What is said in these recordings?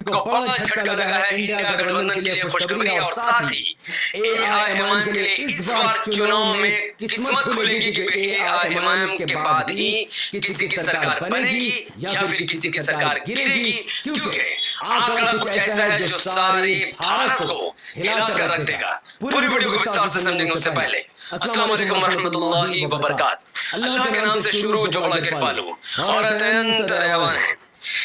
को बड़ा झटका लगा है इंडिया गठबंधन के लिए खुशखबरी और साथ ही एआईएमआईएम के लिए इस बार चुनाव में किस्मत खुलेगी क्योंकि एआईएमआईएम के बाद ही किसी की सरकार बनेगी या फिर किसी की सरकार गिरेगी, क्योंकि आंकड़ा कुछ ऐसा है जो सारे भारत को हिला कर रख देगा। पूरी वीडियो को विस्तार से समझेंगे उससे पहले अस्सलाम वालेकुम वरहमतुल्लाहि वबरकातुहू। अल्लाह के नाम से शुरू जो बड़ा कृपालु और अत्यंत दयावान है।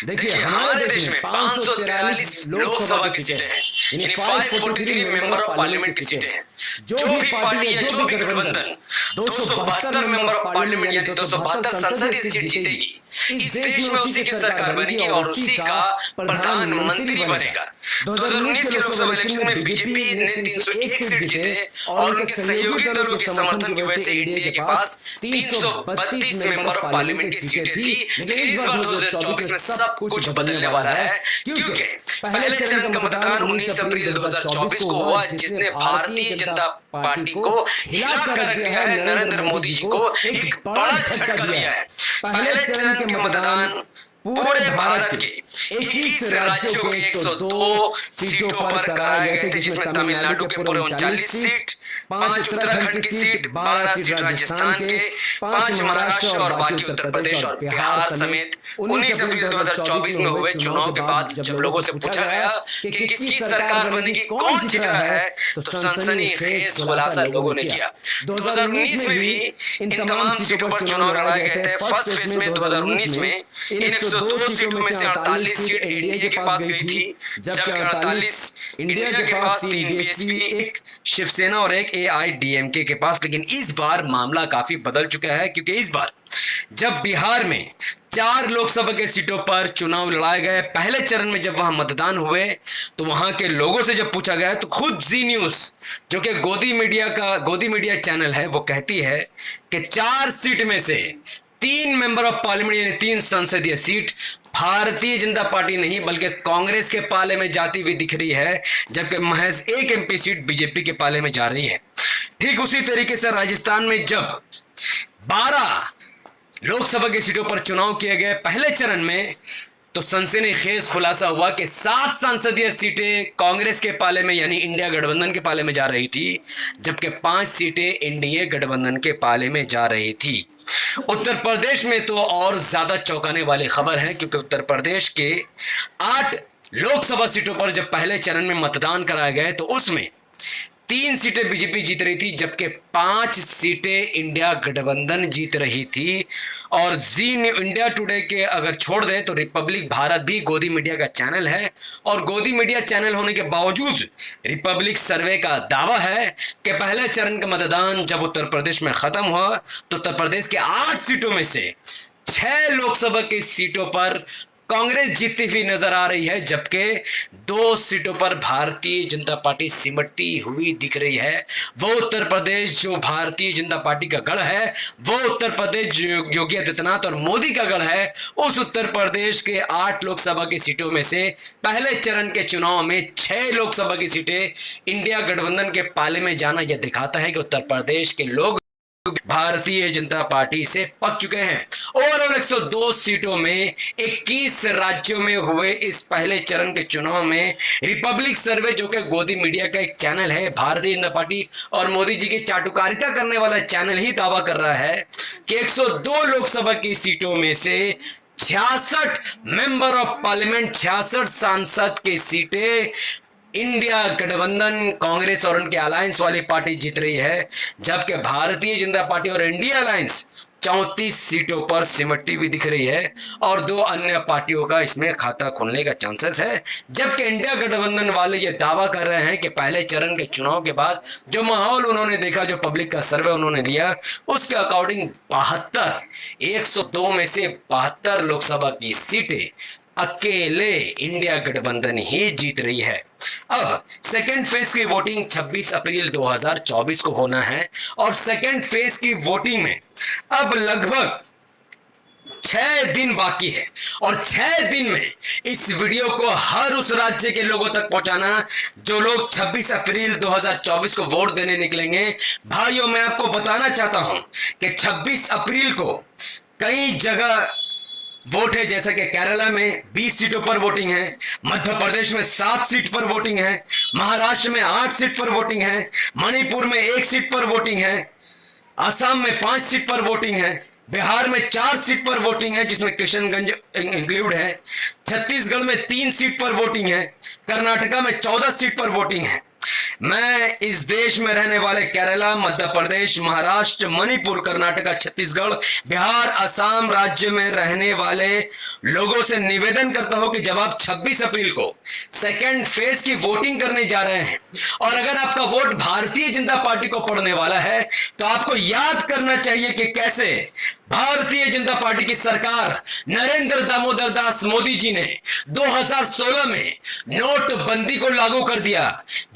देखिए हमारे देश में 543 लोकसभा की सीटें हैं, यानी 543 मेंबर ऑफ पार्लियामेंट की सीटें हैं। जो भी पार्टी है, जो भी गठबंधन 272 मेंबर ऑफ पार्लियामेंट यानी 272 संसदीय सीट जीतेगी। इस देश में उसी की सरकार बनेगी और उसी का प्रधानमंत्री बनेगा। 2019 के लोकसभा इलेक्शन में बीजेपी ने 301 सीट जीते और उनके सहयोगी दलों के समर्थन की वजह से एनडीए के पास 332 मेंबर ऑफ पार्लियामेंट की सीटें थी। लेकिन इस बार 2024 में सब कुछ बदलने वाला है, क्योंकि पहले चरण का मतदान 19 अप्रैल 2024 को हुआ, जिसने भारतीय जनता पार्टी को हिला कर रख दिया है। नरेंद्र मोदी जी को एक बड़ा झटका दिया है। पहले चरण के मतदान पूरे भारत के 21 राज्यों के 102 सीटों पर कराए गए थे, जिसमें तमिलनाडु के पूरे 39 सीट, 5 उत्तराखंड की सीट, 12 सीट राजस्थान के, 5 महाराष्ट्र और बाकी उत्तर प्रदेश और बिहार समेत 19 अप्रैल 2024 में हुए चुनाव के बाद जब लोगों से पूछा गया कि किसकी सरकार बनेगी, कौन जीत रहा है, तो सनसनीखेज खुलासा लोगों ने किया। 2019 में भी इन तमाम सीटों पर चुनाव लड़ाए गए थे। फर्स्ट फेज में 2019 में इन 102 सीटों में से 48 सीट एनडीए के पास गई थी, जबकि 48 इंडिया के पास, 3 बीएसपी, 1 शिवसेना और 1 एआईडीएमके के पास। लेकिन इस बार मामला काफी बदल चुका है, क्योंकि इस बार जब बिहार में 4 लोकसभा के सीटों पर चुनाव लड़ाए गए, पहले चरण में जब वहां मतदान हुए तो वहां के लोगों से जब पूछा गया तो खुद जी न्यूज, जो कि गोदी मीडिया चैनल है, वो कहती है कि 4 सीट में से 3 मेंबर ऑफ पार्लियामेंट यानी 3 संसदीय सीट भारतीय जनता पार्टी नहीं बल्कि कांग्रेस के पाले में जाती हुई दिख रही है, जबकि महज 1 एमपी सीट बीजेपी के पाले में जा रही है। ठीक उसी तरीके से राजस्थान में जब 12 लोकसभा की सीटों पर चुनाव किए गए पहले चरण में, तो सनसनीखेज खुलासा हुआ कि 7 संसदीय सीटें कांग्रेस के पाले में यानी इंडिया गठबंधन के पाले में जा रही थी, जबकि 5 सीटें एनडीए गठबंधन के पाले में जा रही थी। उत्तर प्रदेश में तो और ज्यादा चौंकाने वाली खबर है, क्योंकि उत्तर प्रदेश के 8 लोकसभा सीटों पर जब पहले चरण में मतदान कराए गए तो उसमें 3 सीटें बीजेपी जीत रही थी, जबकि 5 सीटें इंडिया गठबंधन जीत रही थी। और जी इंडिया टुडे के अगर छोड़ दें तो रिपब्लिक भारत भी गोदी मीडिया का चैनल है, और गोदी मीडिया चैनल होने के बावजूद रिपब्लिक सर्वे का दावा है कि पहले चरण का मतदान जब उत्तर प्रदेश में खत्म हुआ तो उत्तर प्रदेश के 8 सीटों में से 6 लोकसभा की सीटों पर कांग्रेस जीतती हुई नजर आ रही है, जबकि 2 सीटों पर भारतीय जनता पार्टी सिमटती हुई दिख रही है। वो उत्तर प्रदेश जो भारतीय जनता पार्टी का गढ़ है, वो उत्तर प्रदेश जो योगी आदित्यनाथ और मोदी का गढ़ है, उस उत्तर प्रदेश के 8 लोकसभा की सीटों में से पहले चरण के चुनाव में 6 लोकसभा की सीटें इंडिया गठबंधन के पाले में जाना यह दिखाता है कि उत्तर प्रदेश के लोग भारतीय जनता पार्टी से पक चुके हैं। ओवरऑल 102 सीटों में 21 राज्यों में हुए इस पहले चरण के चुनाव में रिपब्लिक सर्वे, जो कि गोदी मीडिया का एक चैनल है, भारतीय जनता पार्टी और मोदी जी की चाटुकारिता करने वाला चैनल ही दावा कर रहा है कि 102 लोकसभा की सीटों में से 66 मेंबर ऑफ पार्लियामेंट, 66 सांसद की सीटें इंडिया गठबंधन कांग्रेस और उनके अलायंस वाली पार्टी जीत रही है, जबकि भारतीय जनता पार्टी और इंडिया अलायंस 34 सीटों पर सिमटती हुई दिख रही है और 2 अन्य पार्टियों का इसमें खाता खुलने का चांसेस है। जबकि इंडिया गठबंधन वाले ये दावा कर रहे हैं कि पहले चरण के चुनाव के बाद जो माहौल उन्होंने देखा, जो पब्लिक का सर्वे उन्होंने लिया, उसके अकॉर्डिंग 102 में से 72 लोकसभा की सीटें अकेले इंडिया गठबंधन ही जीत रही है। अब सेकेंड फेज की वोटिंग 26 अप्रैल 2024 को होना है और सेकेंड फेज की वोटिंग में अब लगभग 6 दिन बाकी है और 6 दिन में इस वीडियो को हर उस राज्य के लोगों तक पहुंचाना जो लोग 26 अप्रैल 2024 को वोट देने निकलेंगे। भाइयों, मैं आपको बताना चाहता हूं कि 26 अप्रैल को कई जगह वोट है, जैसा कि केरला में 20 सीटों पर वोटिंग है, मध्य प्रदेश में 7 सीट पर वोटिंग है, महाराष्ट्र में 8 सीट पर वोटिंग है, मणिपुर में 1 सीट पर वोटिंग है, असम में 5 सीट पर वोटिंग है, बिहार में 4 सीट पर वोटिंग है जिसमें किशनगंज इंक्लूड है, छत्तीसगढ़ में 3 सीट पर वोटिंग है, कर्नाटका में 14 सीट पर वोटिंग है। मैं इस देश में रहने वाले केरला, मध्य प्रदेश, महाराष्ट्र, मणिपुर, कर्नाटका, छत्तीसगढ़, बिहार, असम राज्य में रहने वाले लोगों से निवेदन करता हूं कि जब आप 26 अप्रैल को सेकेंड फेज की वोटिंग करने जा रहे हैं और अगर आपका वोट भारतीय जनता पार्टी को पड़ने वाला है तो आपको याद करना चाहिए कि कैसे भारतीय जनता पार्टी की सरकार नरेंद्र दामोदर दास मोदी जी ने 2016 में नोटबंदी को लागू कर दिया,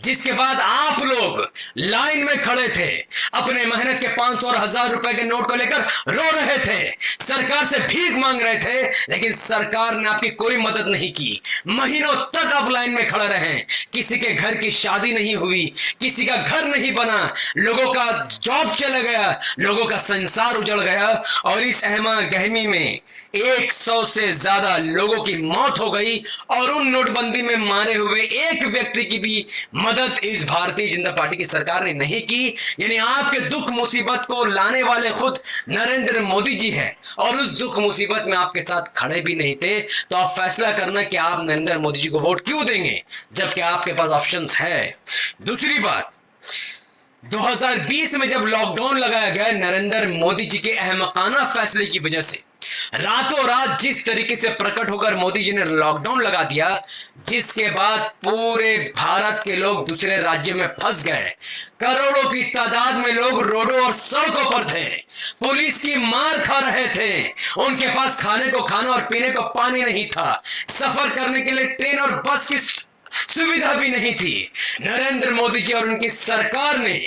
जिसके बाद आप लोग लाइन में खड़े थे, अपने मेहनत के 500 और 1000 रुपए के नोट को लेकर रो रहे थे, सरकार से भीख मांग रहे थे, लेकिन सरकार ने आपकी कोई मदद नहीं की। महीनों तक आप लाइन में खड़े रहे, किसी के घर की शादी नहीं हुई, किसी का घर नहीं बना, लोगों का जॉब चला गया, लोगों का संसार उजड़ गया और इस अहमा गहमी में 100 से ज्यादा लोगों की मौत हो गई और उन नोटबंदी में मारे हुए एक व्यक्ति की भी मदद इस भारतीय जनता पार्टी की सरकार ने नहीं की। यानी आपके दुख मुसीबत को लाने वाले खुद नरेंद्र मोदी जी हैं और उस दुख मुसीबत में आपके साथ खड़े भी नहीं थे। तो आप फैसला करना कि आप नरेंद्र मोदी जी को वोट क्यों देंगे जबकि आपके पास ऑप्शंस है। दूसरी बात, 2020 में जब लॉकडाउन लगाया गया नरेंद्र मोदी जी के अहमकाना फैसले की वजह से, रातों रात जिस तरीके से प्रकट होकर मोदी जी ने लॉकडाउन लगा दिया, जिसके बाद पूरे भारत के लोग दूसरे राज्य में फंस गए, करोड़ों की तादाद में लोग रोडों और सड़कों पर थे, पुलिस की मार खा रहे थे, उनके पास खाने को खाना और पीने को पानी नहीं था, सफर करने के लिए ट्रेन और बस की सुविधा भी नहीं थी। नरेंद्र मोदी जी और उनकी सरकार ने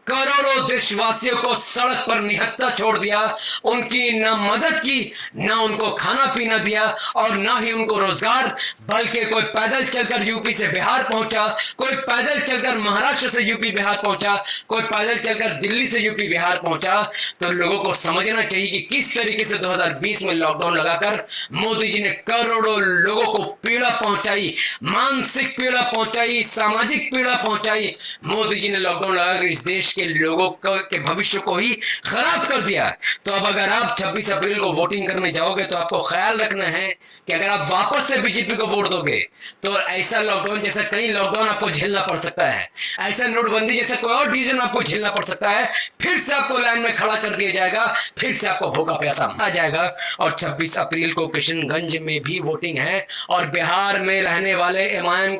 करोड़ों देशवासियों को सड़क पर निहत्था छोड़ दिया, उनकी ना मदद की, ना उनको खाना पीना दिया और ना ही उनको रोजगार, बल्कि कोई पैदल चलकर यूपी से बिहार पहुंचा, कोई पैदल चलकर महाराष्ट्र से यूपी बिहार पहुंचा, कोई पैदल चलकर दिल्ली से यूपी बिहार पहुंचा। तो लोगों को समझना चाहिए कि किस तरीके से 2020 में लॉकडाउन लगाकर मोदी जी ने करोड़ों लोगों को पीड़ा पहुंचाई, मानसिक पीड़ा पहुंचाई, सामाजिक पीड़ा पहुंचाई। मोदी जी ने लॉकडाउन लगाकर इस देश के लोगों के भविष्य को ही खराब कर दिया। तो अब अगर आप 26 अप्रैल को वोटिंग करने जाओगे तो आपको ख्याल रखना है कि अगर आप वापस से बीजेपी को वोट दोगे तो ऐसा लॉकडाउन जैसा कई लॉकडाउन आपको झेलना पड़ सकता है, ऐसा नोटबंदी जैसा कोई और डिसीजन आपको झेलना पड़ सकता है, फिर से आपको लाइन में खड़ा कर दिया जाएगा, फिर से आपको भूखा प्यासा आ जाएगा। और 26 अप्रैल को किशनगंज में भी वोटिंग है और बिहार में रहने वाले एमआईएम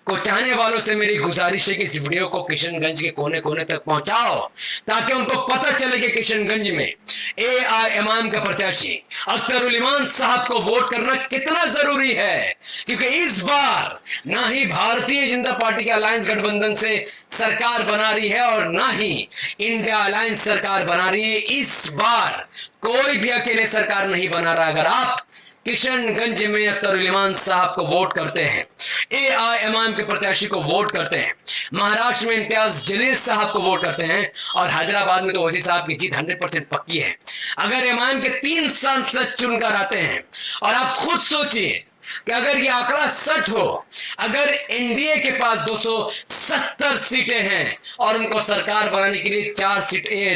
को चाहने वालों से मेरी गुजारिश है कि इस वीडियो को किशनगंज के कोने कोने तक पहुंचाओ ताकि उनको पता चले कि किशनगंज में एआईएमआईएम का प्रत्याशी अख्तरुल इमान साहब को वोट करना कितना जरूरी है, क्योंकि इस बार ना ही भारतीय जनता पार्टी के अलायंस गठबंधन से सरकार बना रही है और ना ही इंडिया अलायंस सरकार बना रही है। इस बार कोई भी अकेले सरकार नहीं बना रहा। अगर आप किशनगंज में अख्तरुल इमान साहब को वोट करते हैं, एआईएमआईएम के प्रत्याशी को वोट करते हैं, महाराष्ट्र में इम्तियाज जलील साहब को वोट करते हैं और हैदराबाद में तो ओवैसी साहब की जीत 100% पक्की है। अगर एमआईएम के 3 सांसद चुनकर आते हैं और आप खुद सोचिए कि अगर ये आंकड़ा सच हो, अगर एनडीए के पास 270 सीटें हैं और उनको सरकार बनाने के लिए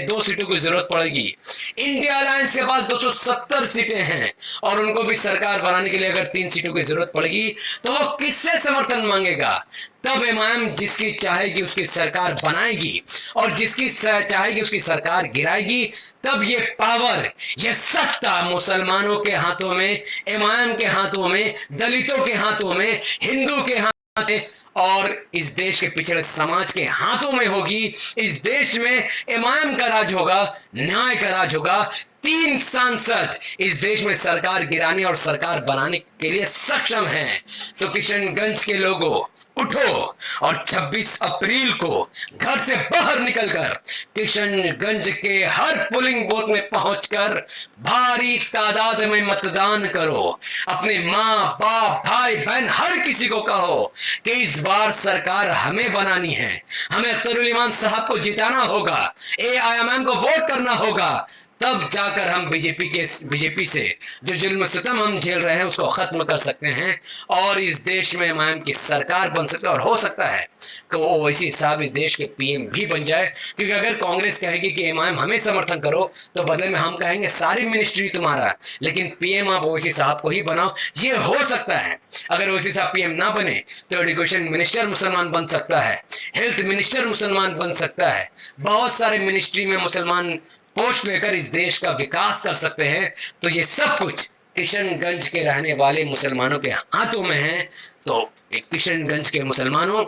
2 सीटों की जरूरत पड़ेगी, इंडिया अलायंस के पास 270 सीटें हैं और उनको भी सरकार बनाने के लिए अगर 3 सीटों की जरूरत पड़ेगी, तो वो किससे समर्थन मांगेगा? तब एमआईएम जिसकी चाहेगी उसकी सरकार बनाएगी और जिसकी चाहेगी उसकी सरकार गिराएगी। तब ये पावर, ये सत्ता मुसलमानों के हाथों में, एमआईएम के हाथों में, दलितों के हाथों में, हिंदू के हाथों में और इस देश के पिछड़े समाज के हाथों में होगी। इस देश में एमआईएम का राज होगा, न्याय का राज होगा। 3 सांसद इस देश में सरकार गिराने और सरकार बनाने के लिए सक्षम हैं। तो किशनगंज के लोगों, उठो और 26 अप्रैल को घर से बाहर निकलकर किशनगंज के हर पोलिंग बूथ में पहुंचकर भारी तादाद में मतदान करो। अपने माँ बाप भाई बहन हर किसी को कहो कि इस बार सरकार हमें बनानी है, हमें अख्तरुल इमान साहब को जिताना होगा, एआईएमआईएम को वोट करना होगा, तब जाकर हम बीजेपी से जो जुल्म सितम हम झेल रहे हैं उसको खत्म कर सकते हैं और इस देश में एमआईएम की सरकार बन सकती है। और हो सकता है कि वो ओवैसी साहब इस देश के पीएम भी बन जाए, क्योंकि अगर कांग्रेस कहेगी कि एमआईएम हमें समर्थन करो तो बदले में हम कहेंगे सारी मिनिस्ट्री तुम्हारा, लेकिन पीएम आप ओवैसी साहब को ही बनाओ। ये हो सकता है। अगर ओवैसी साहब पीएम ना बने तो एजुकेशन मिनिस्टर मुसलमान बन सकता है, हेल्थ मिनिस्टर मुसलमान बन सकता है, बहुत सारे मिनिस्ट्री में मुसलमान पोस्ट लेकर इस देश का विकास कर सकते हैं। तो ये सब कुछ किशनगंज के रहने वाले मुसलमानों के हाथों में है। तो किशनगंज के मुसलमानों,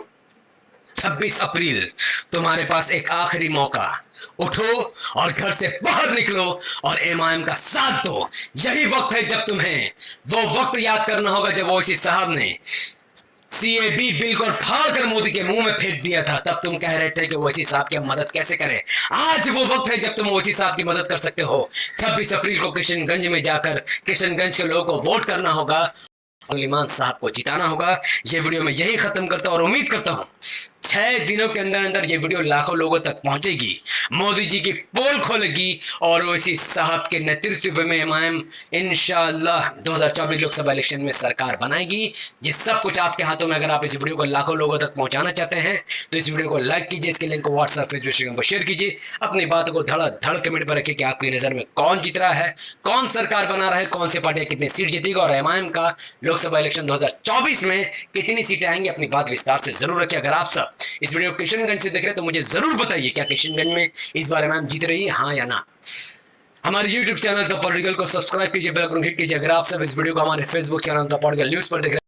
26 अप्रैल तुम्हारे पास एक आखिरी मौका, उठो और घर से बाहर निकलो और एमआईएम का साथ दो। यही वक्त है जब तुम्हें वो वक्त याद करना होगा जब ओवैसी साहब ने सीएबी बिल को फाड़कर मोदी के मुंह में फेंक दिया था। तब तुम कह रहे थे कि ओवैसी साहब की मदद कैसे करें। आज वो वक्त है जब तुम ओवैसी साहब की मदद कर सकते हो। 26 अप्रैल को किशनगंज में जाकर किशनगंज के लोगों को वोट करना होगा और इमाम साहब को जिताना होगा। ये वीडियो मैं यही खत्म करता हूं और उम्मीद करता हूं 6 दिनों के अंदर अंदर ये वीडियो लाखों लोगों तक पहुंचेगी, मोदी जी की पोल खोलेगी और ओवैसी साहब के नेतृत्व में एमआईएम इंशाअल्लाह 2024 लोकसभा इलेक्शन में सरकार बनाएगी। ये सब कुछ आपके हाथों में। अगर आप इस वीडियो को लाखों लोगों तक पहुंचाना चाहते हैं तो इस वीडियो को लाइक कीजिए, इसके लिंक को व्हाट्सएप फेसबुक इंस्टाग्राम पर शेयर कीजिए। अपनी बातों को धड़ कमेंट पर रखिए कि आपकी नजर में कौन जीत रहा है, कौन सरकार बना रहा है, कौन सी पार्टी कितनी सीट जीतेगी और एमआईएम का लोकसभा इलेक्शन 2024 में कितनी सीटें आएंगी। अपनी बात विस्तार से जरूर रखिए। अगर आप सब इस वीडियो किशनगंज से देख रहे हैं तो मुझे जरूर बताइए क्या किशनगंज में इस बार एमआईएम जीत रही है, हाँ या ना। हमारे YouTube चैनल द पॉलिटिकल को सब्सक्राइब कीजिए, बेल आइकन हिट कीजिए। अगर आप सब इस वीडियो को हमारे Facebook channel the political news पर देख रहे हैं